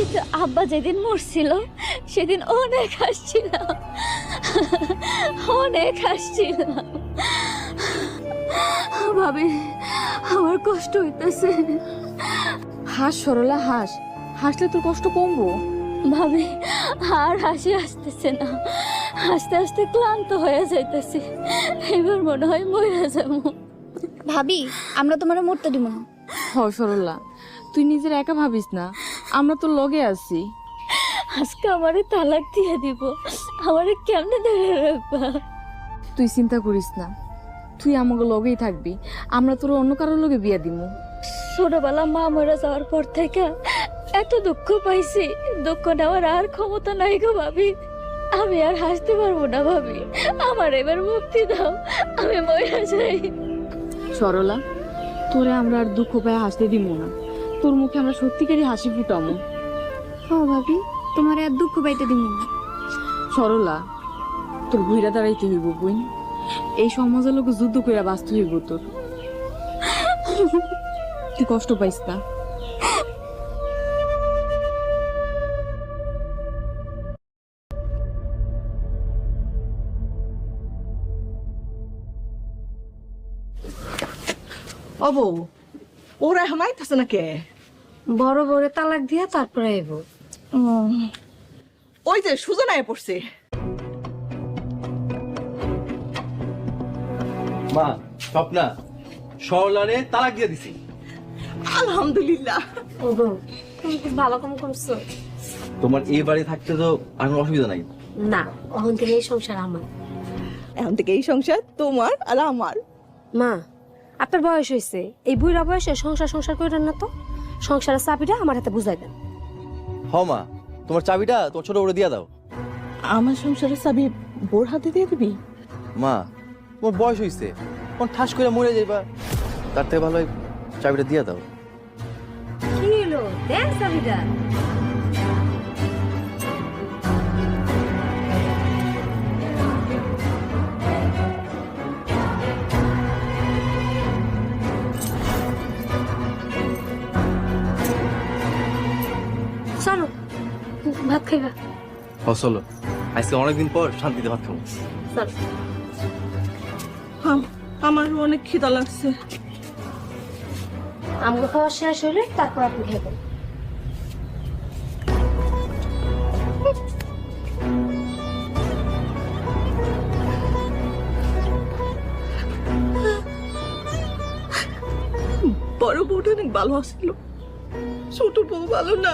কিন্তু আব্বা যেদিন মরছিল সেদিন অনেক হাসছিলাম, অনেক হাসছিলাম। ভাবি আমার কষ্ট হইতেছে। হাস সরলা হাস, হাসলে তোর কষ্ট কমবো। ভাবি আর হাসি আসতেছে না, হাসতে হাসতে ক্লান্ত হয়ে যাইতেছি। এবার মনে হয় মরে যাবো। ভাবি আমরা তোমার মরতে দিব না। হ সরলা, তুই নিজের একা ভাবিস না, আমরা তো লগে আছি। আজকে আমারে তালাক দিয়ে দিব, আমারে কেমনে ধরে রাখবা? তুই চিন্তা করিস না, তুই আমাকে লগেই থাকবি, আমরা তোর অন্য কারোর লগে বিয়া দিমু। ছোটবেলা মা মরে যাওয়ার পর থেকে এত দুঃখ পাইছি, দুঃখ নেওয়ার আর ক্ষমতা নাই গো ভাবি। আমি আর হাসতে পারবো না ভাবি, আমার এবার মুক্তি দাও, আমি মরে যাই। সরলা, তোরে আমরা আর দুঃখ পায় হাসতে দিমু না, তোর মুখে আমরা সত্যিকারই হাসি ফুটামু। ও ভাবি তোমার আর দুঃখ পাইতে দিব না। সরলা, তোর ঘুইরা দাঁড়াইতে হইব বোন, এই সমাজের লোক যুদ্ধ কইরা বাঁচতে হইব তোর। তুই কষ্ট পাইস না। ও বউ, ওরা এখন আইতাছে না কে? বড় বড় তালাক দিয়া তারপরে আইব। ওই যে সুজন আয় পড়ছে। মা, স্বপ্না সরলারে তালাক দিয়ে দিছি। আলহামদুলিল্লাহ। ও গো, তুমি খুব ভালো কাম করছো। তোমার এই বাড়ি থাকতে তো আর কোনো অসুবিধা নাই। না, অহন থেকে এই সংসার আমার। এখন থেকে এই সংসার তোমার আর আমার। মা, আপনার বয়স হয়েছে, এই বুড়া বয়সে সংসার সংসার করেন না তো। সংসারের চাবিটা আমার হাতে বুঝাই দেন। হ মা, তোমার চাবিটা তোমার ছোট বড় দিয়ে দাও। আমার সংসারের চাবি বোর হাতে দিয়ে দিবি? মা, তোমার বয়স হয়েছে, কোন ঠাস করে মরে যাইবা, তার থেকে ভালো হয় চাবিটা দিয়ে দাও। কি হলো? দেন চাবিটা। চলো ভাত খাইবা। হ চলো, আজকে অনেকদিন পর শান্তিতে ভাত খাবো। চলো। আমার অনেক খিদা লাগছে। আমগো খাওয়া শেষ হলে তারপর আপনি খাবেন। বড় বউটা অনেক ভালো আসছিল, ছোট বউ ভালো না।